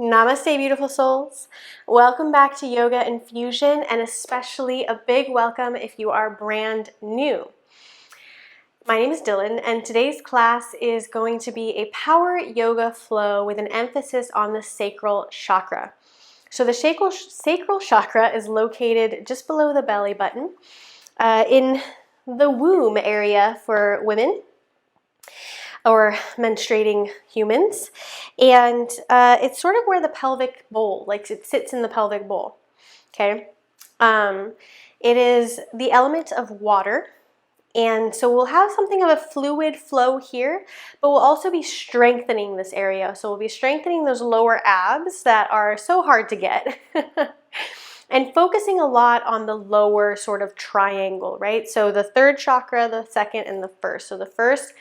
Namaste, beautiful souls. Welcome back to Yoga Infusion, and especially a big welcome if you are brand new. My name is Dylan, and today's class is going to be a power yoga flow with an emphasis on the sacral chakra. So the sacral chakra is located just below the belly button in the womb area for women or menstruating humans, and it's sort of where the pelvic bowl, like it sits in the pelvic bowl, okay? It is the element of water, and so we'll have something of a fluid flow here, but we'll also be strengthening this area. So we'll be strengthening those lower abs that are so hard to get and focusing a lot on the lower sort of triangle, right? So the third chakra, the second, and the first. So the first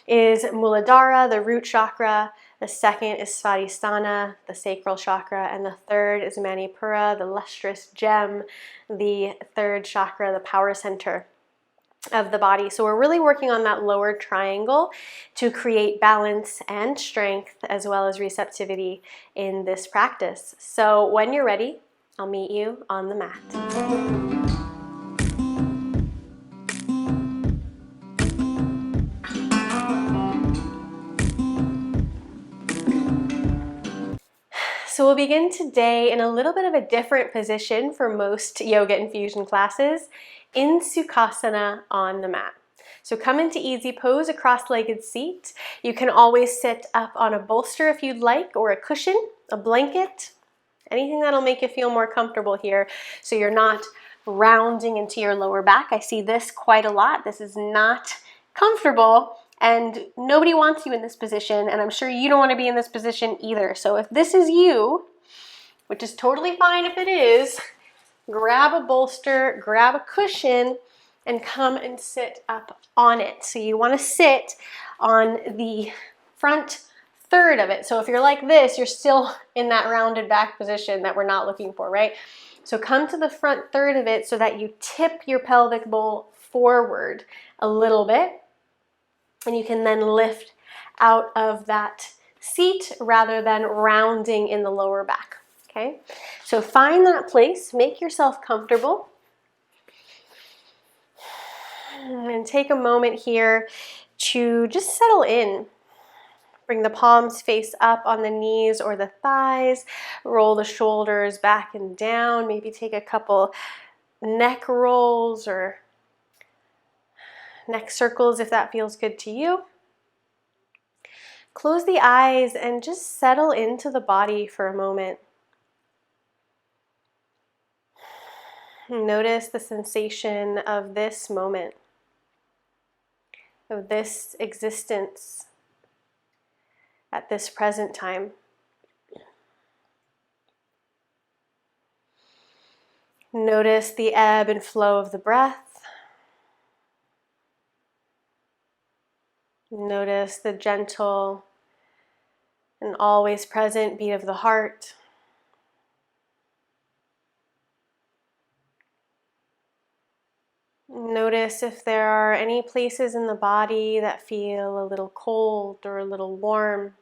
is Muladhara, the root chakra. The second is Svadhisthana, the sacral chakra. And the third is Manipura, the lustrous gem, the third chakra, the power center of the body. So we're really working on that lower triangle to create balance and strength as well as receptivity in this practice. So when you're ready, I'll meet you on the mat. So we'll begin today in a little bit of a different position for most yoga infusion classes, in Sukhasana on the mat. So come into easy pose, a cross-legged seat. You can always sit up on a bolster if you'd like, or a cushion, a blanket, anything that'll make you feel more comfortable here so you're not rounding into your lower back. I see this quite a lot. This is not comfortable. And nobody wants you in this position, and I'm sure you don't want to be in this position either. So if this is you, which is totally fine if it is, grab a bolster, grab a cushion, and come and sit up on it. So you want to sit on the front third of it. So if you're like this, you're still in that rounded back position that we're not looking for, right? So come to the front third of it so that you tip your pelvic bowl forward a little bit. And you can then lift out of that seat rather than rounding in the lower back, okay? So find that place, make yourself comfortable, and take a moment here to just settle in. Bring the palms face up on the knees or the thighs, roll the shoulders back and down, maybe take a couple neck rolls or neck circles if that feels good to you. Close the eyes and just settle into the body for a moment. Notice the sensation of this moment, of this existence at this present time. Notice the ebb and flow of the breath. Notice the gentle and always present beat of the heart. Notice if there are any places in the body that feel a little cold or a little warm,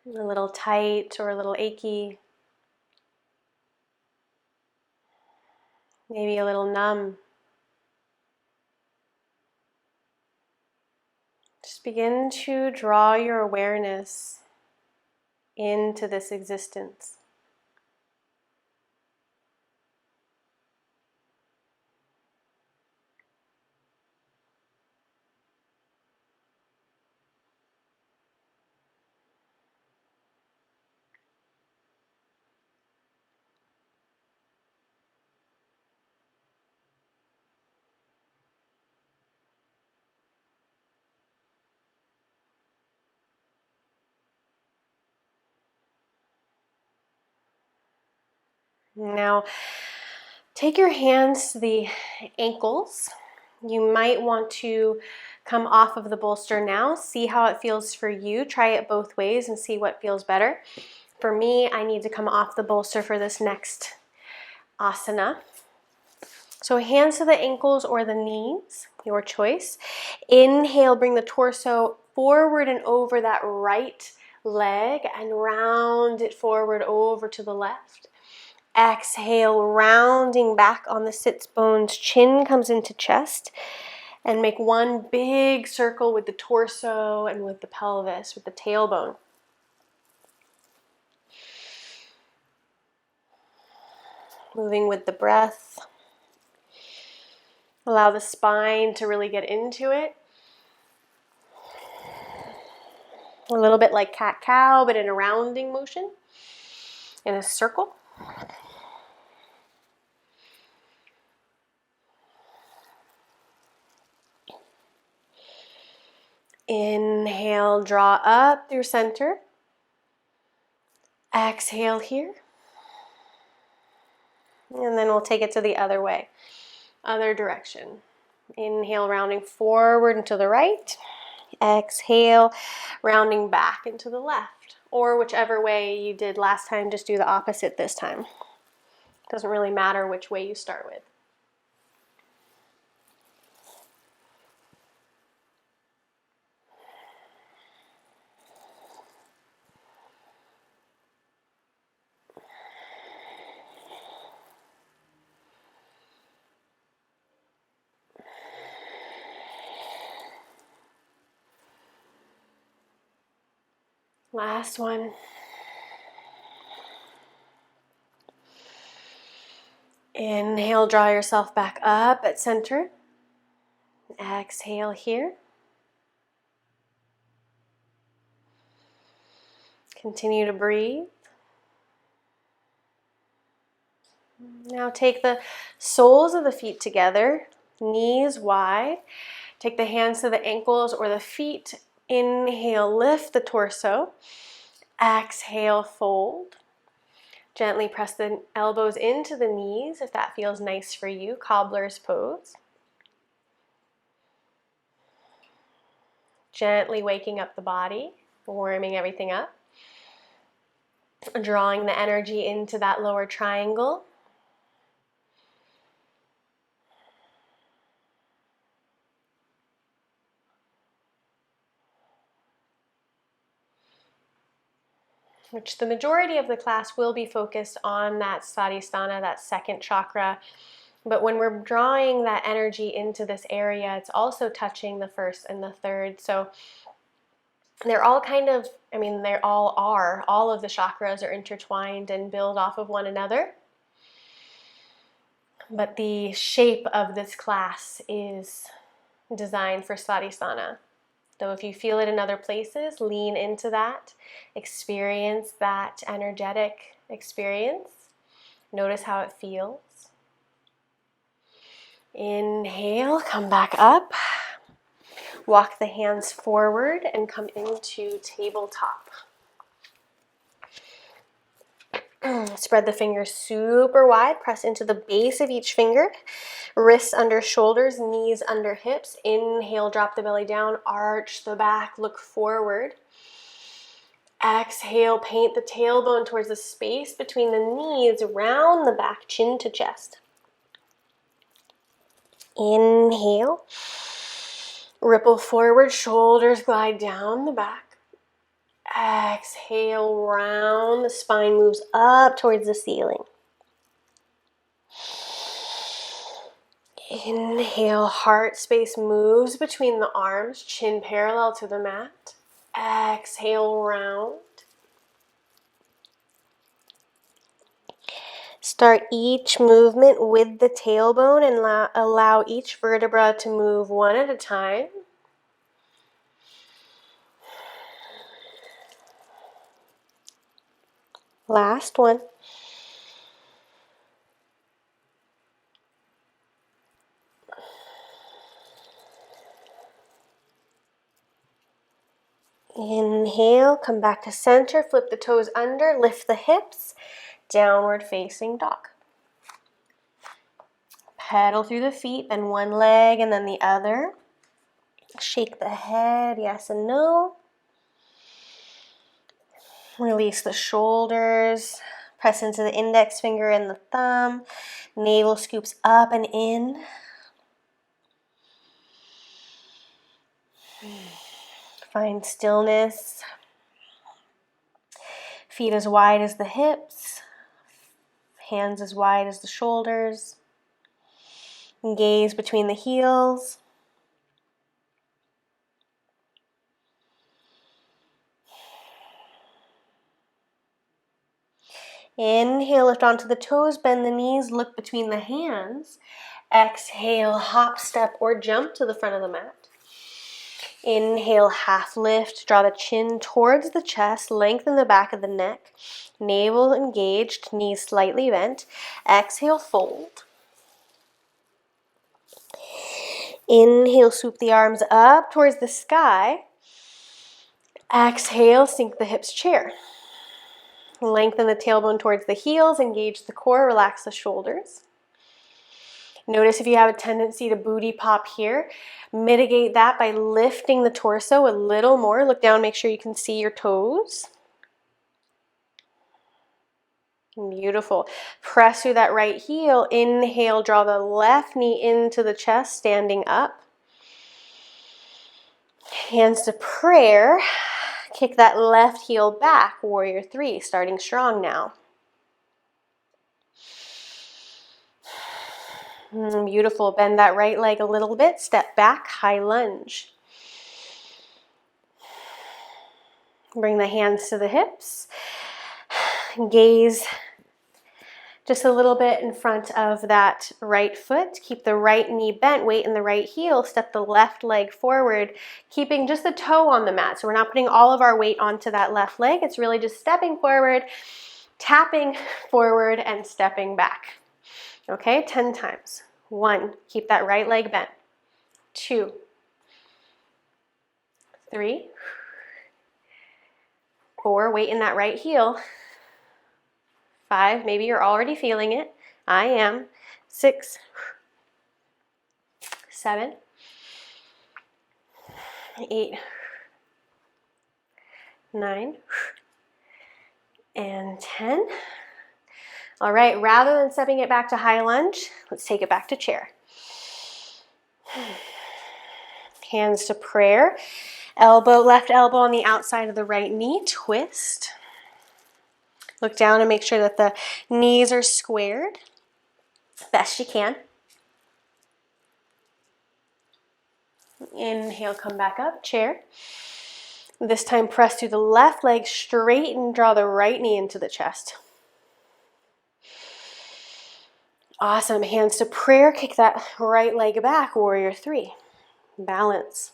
a little tight or a little achy, maybe a little numb. Just begin to draw your awareness into this existence. Now, take your hands to the ankles. You might want to come off of the bolster now. See how it feels for you. Try it both ways and see what feels better. For me, I need to come off the bolster for this next asana. So hands to the ankles or the knees, your choice. Inhale, bring the torso forward and over that right leg and round it forward over to the left. Exhale, rounding back on the sits bones, chin comes into chest, and make one big circle with the torso and with the pelvis, with the tailbone. Moving with the breath. Allow the spine to really get into it. A little bit like cat-cow, but in a rounding motion, in a circle. Inhale, draw up through center. Exhale here. And then we'll take it to the other way, other direction. Inhale, rounding forward and to the right. Exhale, rounding back and to the left. Or whichever way you did last time, just do the opposite this time. Doesn't really matter which way you start with. Last one. Inhale, draw yourself back up at center. Exhale here. Continue to breathe. Now take the soles of the feet together, knees wide. Take the hands to the ankles or the feet. Inhale, lift the torso. Exhale, fold. Gently press the elbows into the knees if that feels nice for you, cobbler's pose. Gently waking up the body, warming everything up. Drawing the energy into that lower triangle. Which the majority of the class will be focused on that Svadhisthana, that second chakra. But when we're drawing that energy into this area, it's also touching the first and the third. So they're all kind of, they all are. All of the chakras are intertwined and build off of one another. But the shape of this class is designed for Svadhisthana. So if you feel it in other places, lean into that. Experience that energetic experience. Notice how it feels. Inhale, come back up. Walk the hands forward and come into tabletop. Spread the fingers super wide. Press into the base of each finger. Wrists under shoulders, knees under hips. Inhale, drop the belly down, arch the back, look forward. Exhale, paint the tailbone towards the space between the knees, round the back, chin to chest. Inhale, ripple forward, shoulders glide down the back. Exhale, round, the spine moves up towards the ceiling. Inhale, heart space moves between the arms, chin parallel to the mat. Exhale, round. Start each movement with the tailbone and allow each vertebra to move one at a time. Last one. Inhale, come back to center, flip the toes under, lift the hips, downward facing dog. Pedal through the feet, then one leg and then the other. Shake the head, yes and no. Release the shoulders. Press into the index finger and the thumb. Navel scoops up and in. Find stillness. Feet as wide as the hips, hands as wide as the shoulders. Gaze between the heels. Inhale, lift onto the toes, bend the knees, look between the hands. Exhale, hop, step, or jump to the front of the mat. Inhale, half lift, draw the chin towards the chest, lengthen the back of the neck, navel engaged, knees slightly bent. Exhale, fold. Inhale, swoop the arms up towards the sky. Exhale, sink the hips, chair. Lengthen the tailbone towards the heels, engage the core, relax the shoulders. Notice if you have a tendency to booty pop here, mitigate that by lifting the torso a little more. Look down, make sure you can see your toes. Beautiful. Press through that right heel. Inhale, draw the left knee into the chest, standing up. Hands to prayer. Kick that left heel back, warrior three, starting strong now. Beautiful. Bend that right leg a little bit. Step back, high lunge. Bring the hands to the hips. Gaze just a little bit in front of that right foot. Keep the right knee bent, weight in the right heel. Step the left leg forward, keeping just the toe on the mat. So we're not putting all of our weight onto that left leg. It's really just stepping forward, tapping forward, and stepping back. Okay, 10 times. 1, keep that right leg bent. 2, 3, 4, weight in that right heel. 5, maybe you're already feeling it. I am. 6, 7, 8, 9, and 10. All right, rather than stepping it back to high lunge, let's take it back to chair. Hands to prayer. Left elbow on the outside of the right knee, twist. Look down and make sure that the knees are squared, best you can. Inhale, come back up, chair. This time press through the left leg straight and draw the right knee into the chest. Awesome. Hands to prayer. Kick that right leg back. Warrior three. Balance.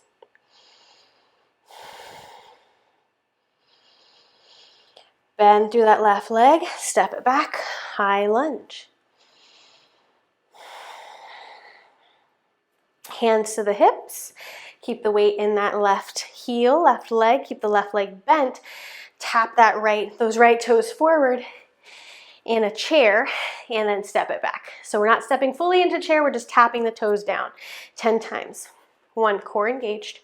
Bend through that left leg. Step it back. High lunge. Hands to the hips. Keep the weight in that left heel, left leg. Keep the left leg bent. Tap those right toes forward in a chair and then step it back. So we're not stepping fully into chair, we're just tapping the toes down 10 times. 1, core engaged.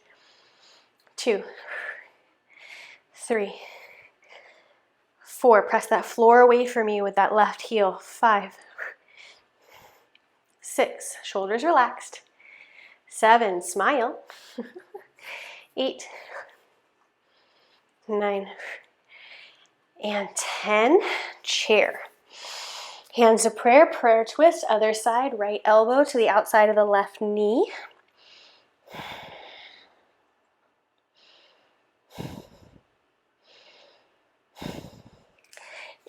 2, 3, 4, press that floor away from you with that left heel. 5, 6, shoulders relaxed. 7, smile. 8, 9, and 10, chair. Hands to prayer, prayer twist, other side, right elbow to the outside of the left knee.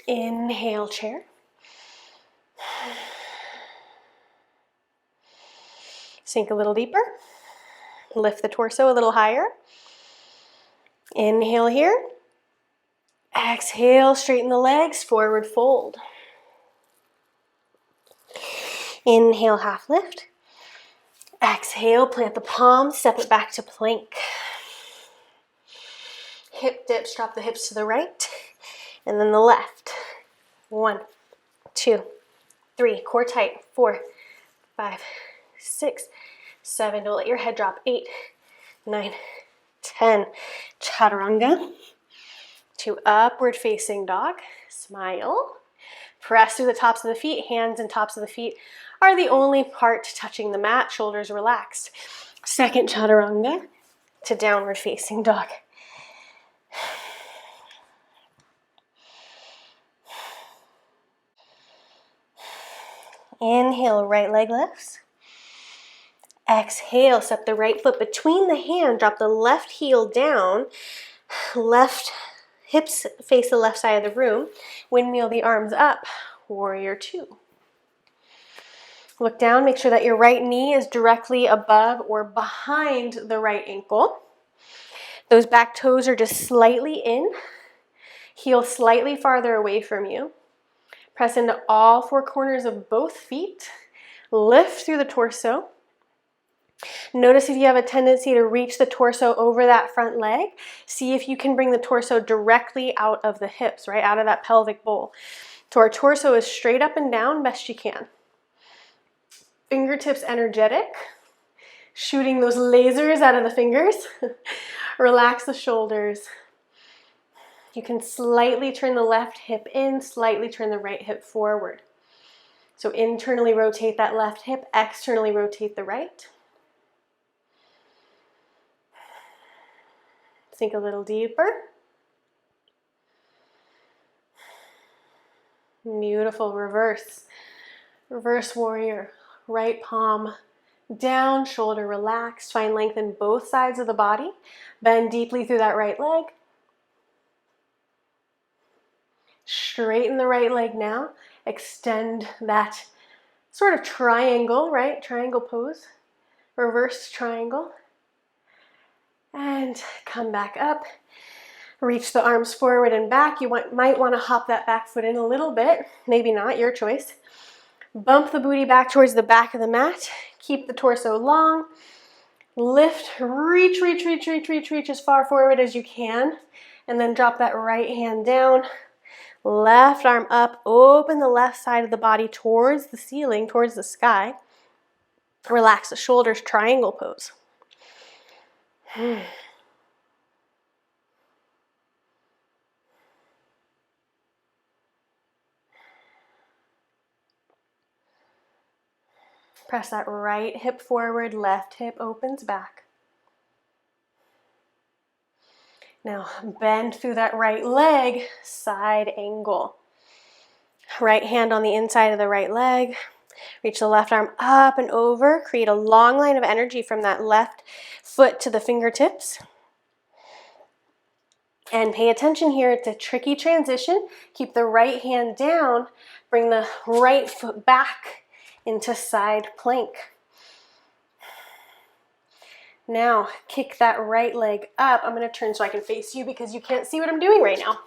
Inhale, chair. Sink a little deeper. Lift the torso a little higher. Inhale here. Exhale, straighten the legs, forward fold. Inhale, half lift. Exhale, plant the palms, step it back to plank. Hip dips, drop the hips to the right, and then the left. 1, 2, 3, core tight. 4, 5, 6, 7, don't let your head drop. 8, 9, 10. Chaturanga to upward facing dog. Smile. Press through the tops of the feet. Hands and tops of the feet are the only part touching the mat. Shoulders relaxed. Second chaturanga to downward facing dog. Inhale, right leg lifts. Exhale, step the right foot between the hand, drop the left heel down, left hips face the left side of the room, windmill the arms up, warrior two. Look down, make sure that your right knee is directly above or behind the right ankle. Those back toes are just slightly in, heel slightly farther away from you. Press into all four corners of both feet, lift through the torso. Notice if you have a tendency to reach the torso over that front leg, see if you can bring the torso directly out of the hips, right out of that pelvic bowl. So our torso is straight up and down, best you can. Fingertips energetic, shooting those lasers out of the fingers. Relax the shoulders. You can slightly turn the left hip in, slightly turn the right hip forward. So internally rotate that left hip, externally rotate the right. Sink a little deeper. Beautiful, reverse. Reverse warrior. Right palm down, shoulder relaxed. Find length in both sides of the body. Bend deeply through that right leg. Straighten the right leg now. Extend that sort of triangle, right? Triangle pose. Reverse triangle. And come back up. Reach the arms forward and back. You might want to hop that back foot in a little bit. Maybe not, your choice. Bump the booty back towards the back of the mat. Keep the torso long. Lift, reach as far forward as you can. And then drop that right hand down. Left arm up. Open the left side of the body towards the ceiling, towards the sky. Relax the shoulders, triangle pose. Press that right hip forward, left hip opens back. Now bend through that right leg, side angle. Right hand on the inside of the right leg. Reach the left arm up and over. Create a long line of energy from that left foot to the fingertips. And pay attention here, it's a tricky transition. Keep the right hand down, bring the right foot back into side plank. Now, kick that right leg up. I'm going to turn so I can face you because you can't see what I'm doing right now.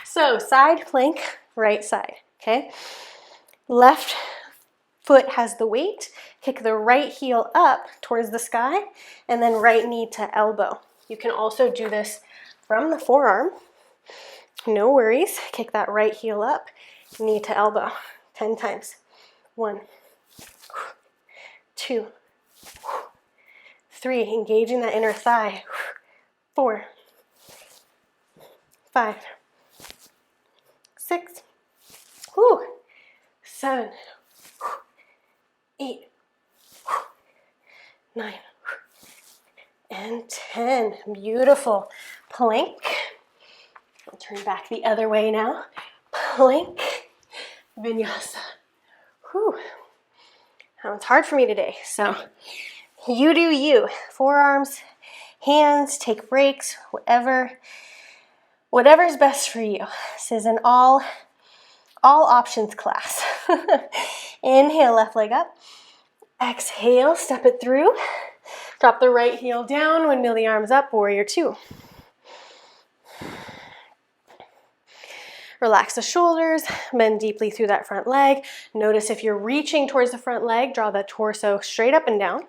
So, side plank, right side, okay? Left foot has the weight. Kick the right heel up towards the sky and then right knee to elbow. You can also do this from the forearm. No worries. Kick that right heel up, knee to elbow. 10 times. 1, 2, 3. Engaging that inner thigh. 4, 5, 6, 7, 8, 9, and 10. Beautiful. Plank. I'll turn back the other way now. Plank. Vinyasa. Whew. That one's hard for me today. So you do you. Forearms, hands, take breaks, whatever's best for you. This is an all options class. Inhale, left leg up. Exhale, step it through. Drop the right heel down, windmill the arms up, warrior two. Relax the shoulders, bend deeply through that front leg. Notice if you're reaching towards the front leg, draw the torso straight up and down.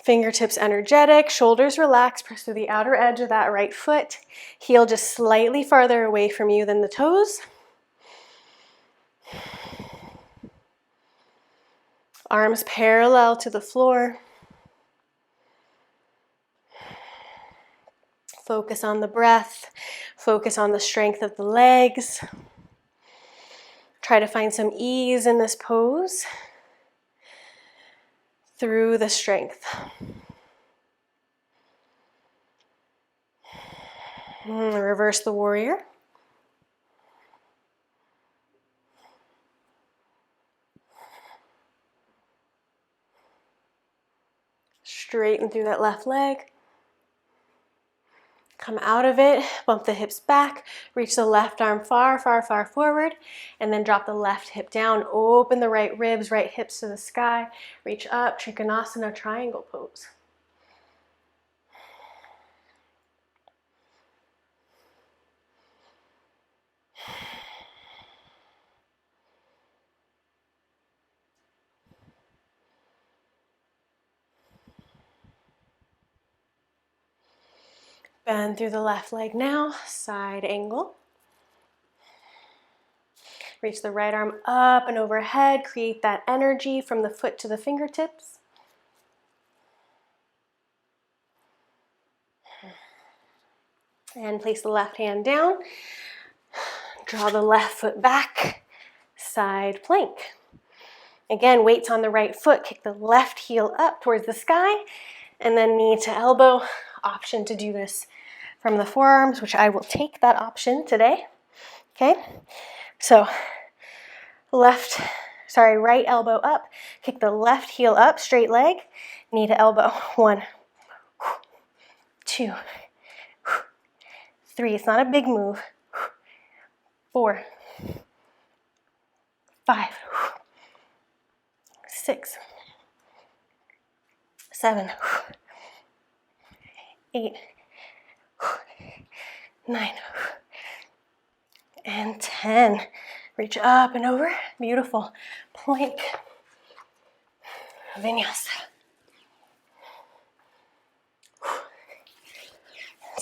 Fingertips energetic, shoulders relaxed, press through the outer edge of that right foot. Heel just slightly farther away from you than the toes. Arms parallel to the floor. Focus on the breath. Focus on the strength of the legs. Try to find some ease in this pose through the strength. Reverse the warrior. Straighten through that left leg. Come out of it, bump the hips back, reach the left arm far, far, far forward, and then drop the left hip down. Open the right ribs, right hips to the sky. Reach up, Trikonasana, triangle pose. Bend through the left leg now, side angle. Reach the right arm up and overhead. Create that energy from the foot to the fingertips. And place the left hand down. Draw the left foot back, side plank. Again, weights on the right foot. Kick the left heel up towards the sky, and then knee to elbow. Option to do this from the forearms, which I will take that option today. Okay, so right elbow up, kick the left heel up, straight leg, knee to elbow. 1, 2, 3. It's not a big move. 4, 5, 6, 7, 8, 9, and 10. Reach up and over. Beautiful. Plank. Vinyasa.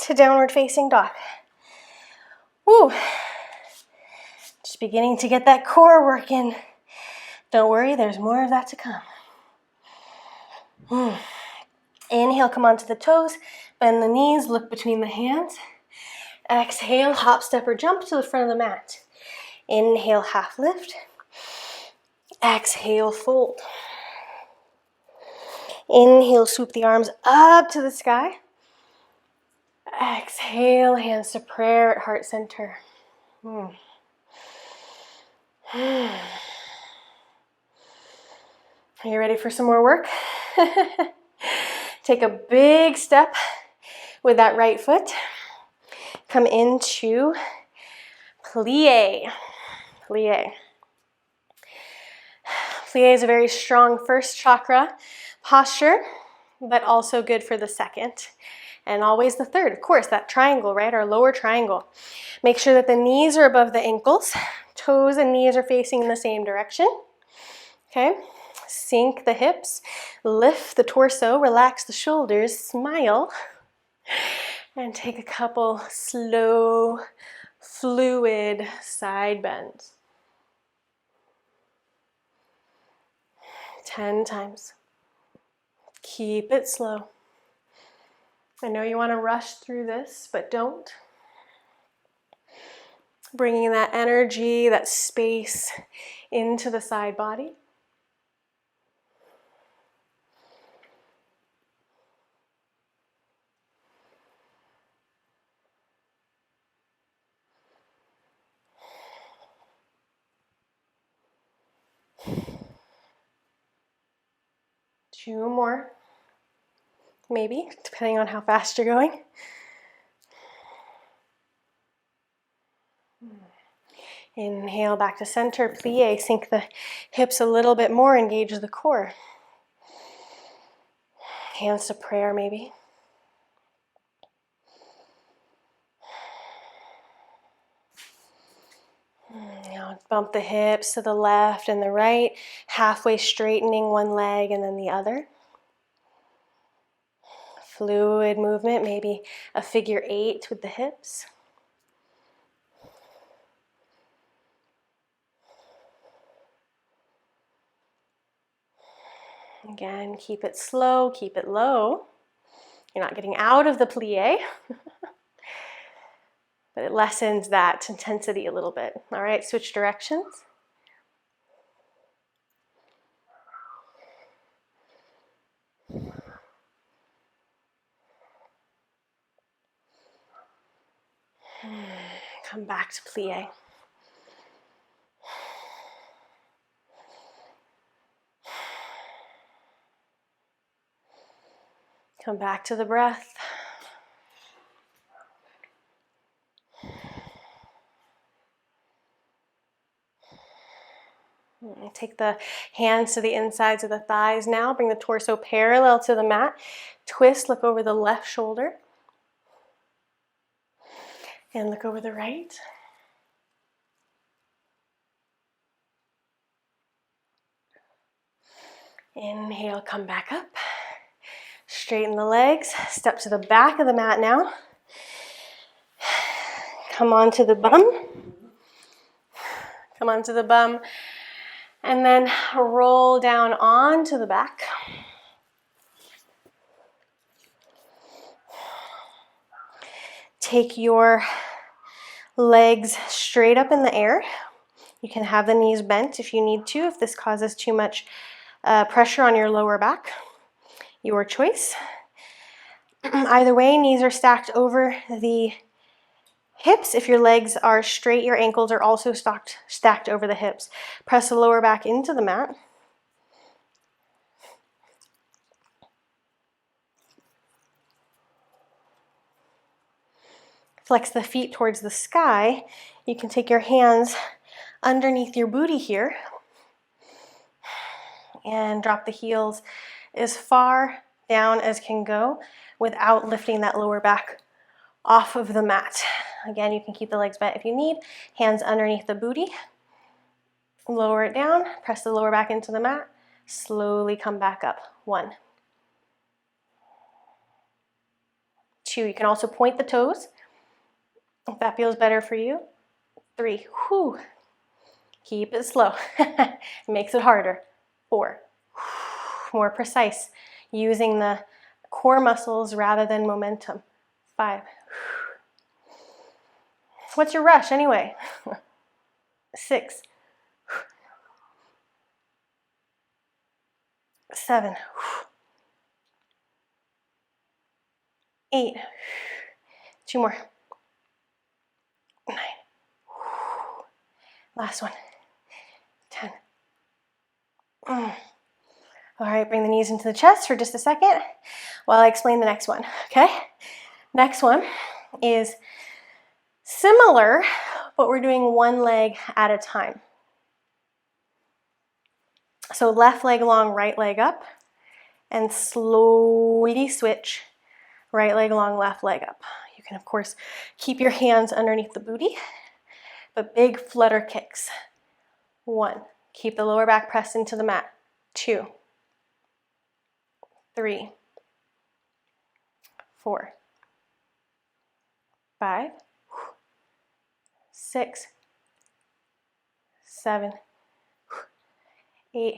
To downward facing dog. Woo. Just beginning to get that core working. Don't worry, there's more of that to come. Inhale, come onto the toes. Bend the knees, look between the hands. Exhale, hop, step, or jump to the front of the mat. Inhale, half lift. Exhale, fold. Inhale, swoop the arms up to the sky. Exhale, hands to prayer at heart center. Are you ready for some more work? Take a big step with that right foot. Come into plie. Plie. Plie is a very strong first chakra posture, but also good for the second. And always the third, of course, that triangle, right? Our lower triangle. Make sure that the knees are above the ankles. Toes and knees are facing in the same direction. Okay? Sink the hips. Lift the torso. Relax the shoulders. Smile. And take a couple slow, fluid side bends. 10 times. Keep it slow. I know you want to rush through this, but don't. Bringing that energy, that space into the side body. Two more, maybe, depending on how fast you're going. Inhale back to center, plie. Sink the hips a little bit more, engage the core. Hands to prayer, maybe. Now bump the hips to the left and the right, halfway straightening one leg and then the other. Fluid movement, maybe a figure 8 with the hips. Again, keep it slow, keep it low. You're not getting out of the plie, but it lessens that intensity a little bit. All right, switch directions. Come back to plie. Come back to the breath. Take the hands to the insides of the thighs now. Bring the torso parallel to the mat. Twist, look over the left shoulder. And look over the right. Inhale, come back up. Straighten the legs. Step to the back of the mat now. Come onto the bum. Come onto the bum. And then roll down onto the back. Take your legs straight up in the air. You can have the knees bent if you need to, if this causes too much pressure on your lower back. Your choice. Either way, knees are stacked over the hips. If your legs are straight, your ankles are also stacked over the hips. Press the lower back into the mat. Flex the feet towards the sky. You can take your hands underneath your booty here and drop the heels as far down as can go without lifting that lower back off of the mat. Again, you can keep the legs bent if you need. Hands underneath the booty. Lower it down. Press the lower back into the mat. Slowly come back up. 1. 2. You can also point the toes if that feels better for you. 3. Whew. Keep it slow. It makes it harder. 4. More precise, using the core muscles rather than momentum. 5. What's your rush anyway? 6. 7. 8. 2 more. 9. Last one. 10. All right, bring the knees into the chest for just a second while I explain the next one, okay? Next one is similar, but we're doing one leg at a time. So left leg long, right leg up, and slowly switch right leg long, left leg up. You can, of course, keep your hands underneath the booty, but big flutter kicks. 1. Keep the lower back pressed into the mat. 2. 3. 4. 5. 6. 7. 8.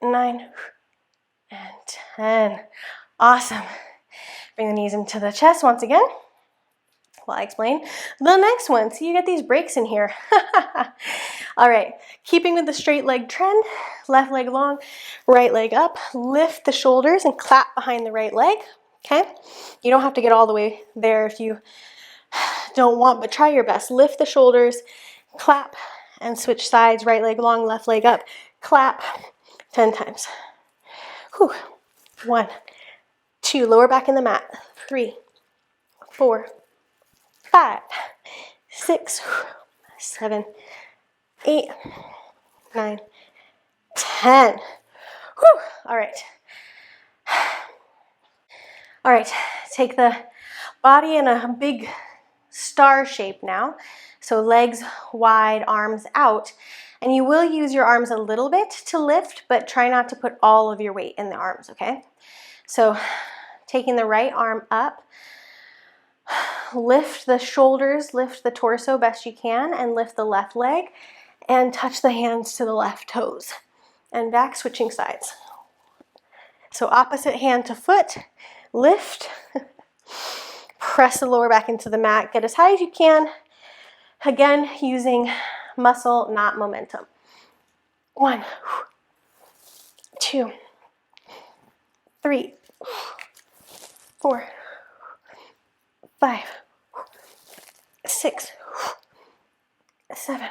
9. And 10. Awesome. Bring the knees into the chest once again while I explain the next one. So you get these breaks in here. All right, keeping with the straight leg trend, left leg long, right leg up, lift the shoulders and clap behind the right leg, okay? You don't have to get all the way there if you don't want, but try your best. Lift the shoulders, clap, and switch sides, right leg long, left leg up, clap, 10 times. Whew. 1, 2, lower back in the mat, 3, 4, 5, 6, 7, 8, 9, 10. Whew. All right. All right, take the body in a big star shape now. So legs wide, arms out. And you will use your arms a little bit to lift, but try not to put all of your weight in the arms, okay? So taking the right arm up, lift the shoulders, lift the torso best you can, and lift the left leg, and touch the hands to the left toes. And back, switching sides. So opposite hand to foot, lift, press the lower back into the mat, get as high as you can. Again, using muscle, not momentum. 1, 2, 3, 4, 5, 6, 7,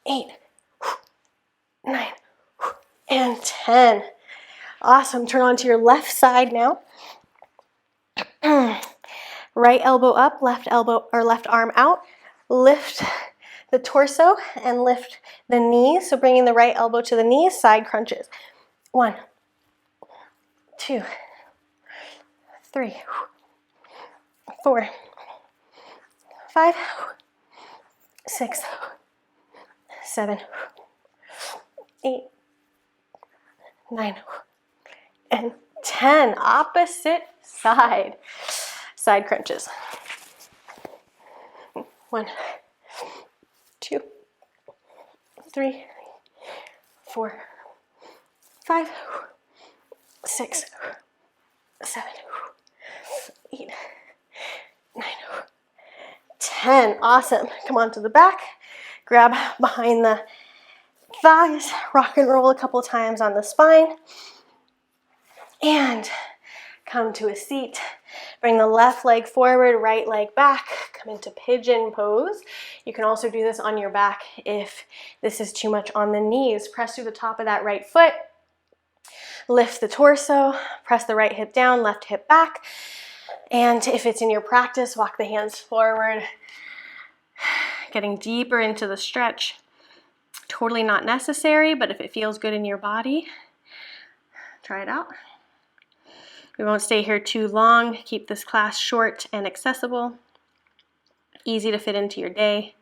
8, 9, and 10. Awesome. Turn on to your left side now. Right elbow up, left elbow or left arm out. Lift the torso and lift the knees. So bringing the right elbow to the knees, side crunches. 1, 2, 3, 4, 5, 6, 7, 8, 9, and 10. Opposite side. Side crunches. 1, 2, 3, 4, 5, 6, 7, 8, 9, 10. Awesome. Come on to the back. Grab behind the thighs. Rock and roll a couple times on the spine. And come to a seat. Bring the left leg forward, right leg back. Come into pigeon pose. You can also do this on your back if this is too much on the knees. Press through the top of that right foot. Lift the torso. Press the right hip down, left hip back. And if it's in your practice, walk the hands forward. Getting deeper into the stretch. Totally not necessary, but if it feels good in your body, try it out. We won't stay here too long. Keep this class short and accessible. Easy to fit into your day.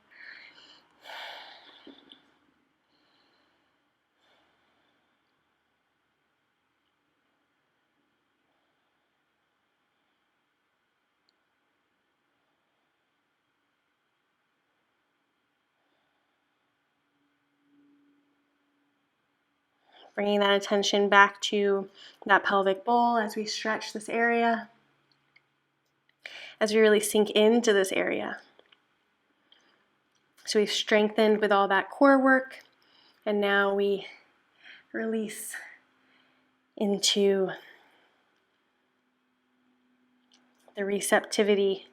Bringing that attention back to that pelvic bowl as we stretch this area, as we really sink into this area. So we've strengthened with all that core work, and now we release into the receptivity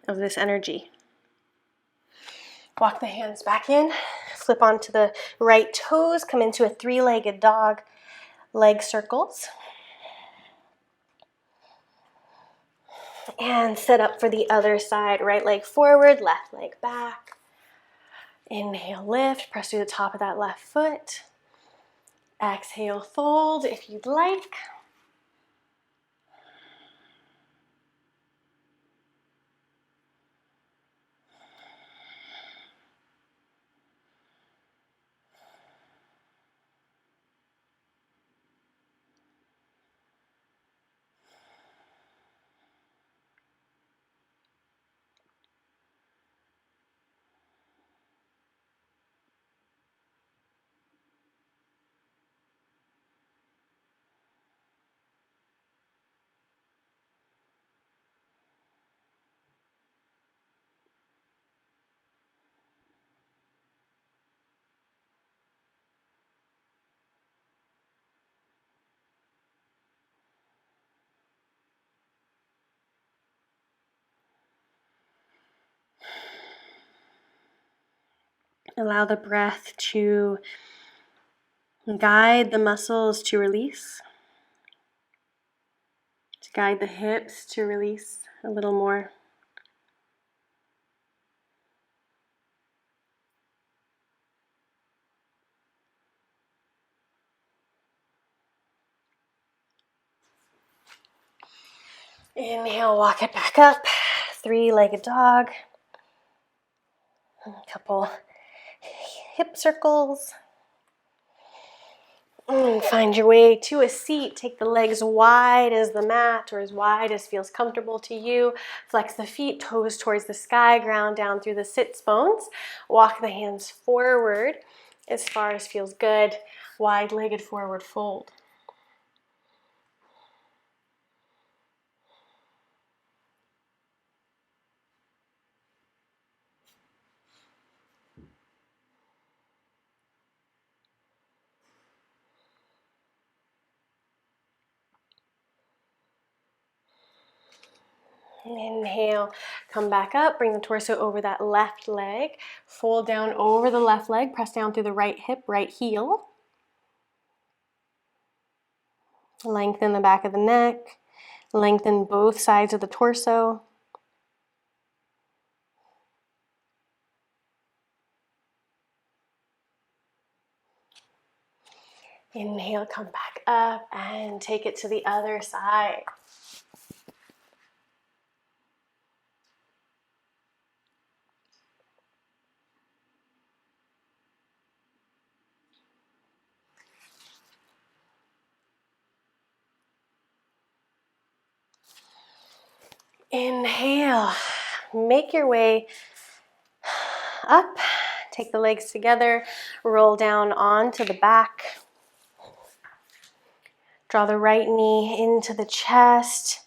of this energy. Walk the hands back in, flip onto the right toes, come into a three-legged dog, leg circles. And set up for the other side, right leg forward, left leg back. Inhale, lift, press through the top of that left foot. Exhale, fold if you'd like. Allow the breath to guide the muscles to release, to guide the hips to release a little more. Inhale, walk it back up, three-legged dog. A couple hip circles. Find your way to a seat. Take the legs wide as the mat or as wide as feels comfortable to you. Flex the feet, toes towards the sky, ground down through the sits bones. Walk the hands forward as far as feels good. Wide-legged forward fold. Inhale, come back up, bring the torso over that left leg, fold down over the left leg, press down through the right hip, right heel. Lengthen the back of the neck. Lengthen both sides of the torso. Inhale, come back up and take it to the other side. Inhale, make your way up, take the legs together, roll down onto the back. Draw the right knee into the chest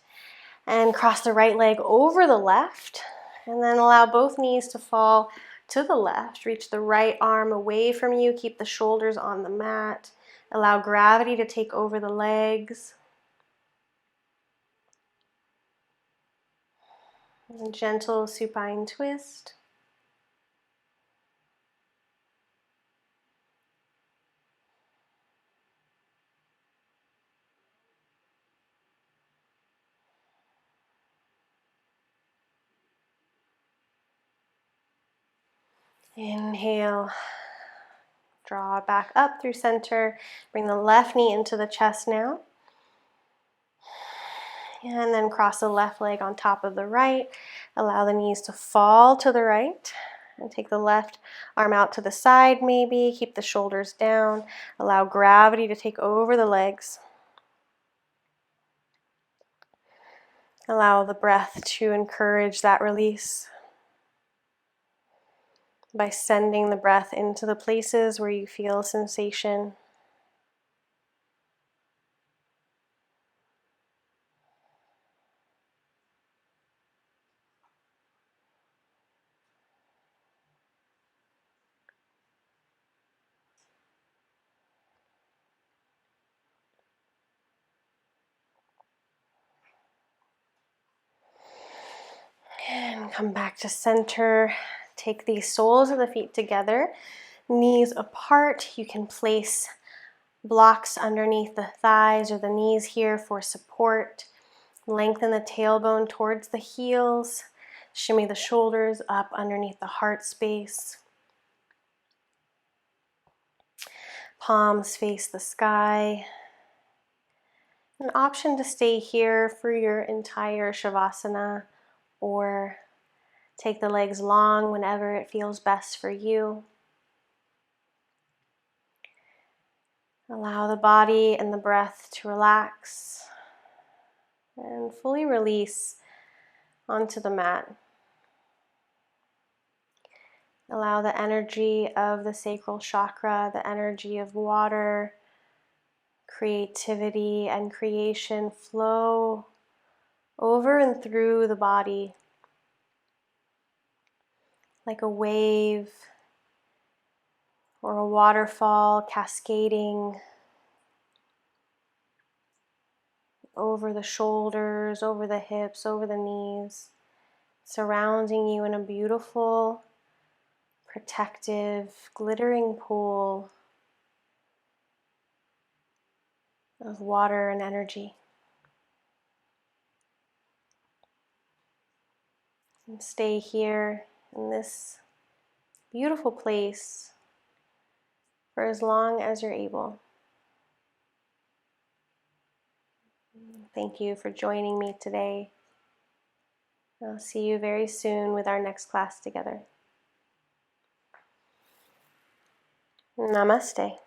and cross the right leg over the left, and then allow both knees to fall to the left. Reach the right arm away from you, keep the shoulders on the mat. Allow gravity to take over the legs. A gentle supine twist. Inhale, draw back up through center. Bring the left knee into the chest now. And then cross the left leg on top of the right. Allow the knees to fall to the right. And take the left arm out to the side maybe. Keep the shoulders down. Allow gravity to take over the legs. Allow the breath to encourage that release by sending the breath into the places where you feel sensation. And come back to center. Take the soles of the feet together, knees apart. You can place blocks underneath the thighs or the knees here for support. Lengthen the tailbone towards the heels. Shimmy the shoulders up underneath the heart space. Palms face the sky. An option to stay here for your entire shavasana, or take the legs long whenever it feels best for you. Allow the body and the breath to relax and fully release onto the mat. Allow the energy of the sacral chakra, the energy of water, creativity and creation flow over and through the body like a wave or a waterfall cascading over the shoulders, over the hips, over the knees, surrounding you in a beautiful, protective, glittering pool of water and energy. And stay here in this beautiful place for as long as you're able. Thank you for joining me today. I'll see you very soon with our next class together. Namaste.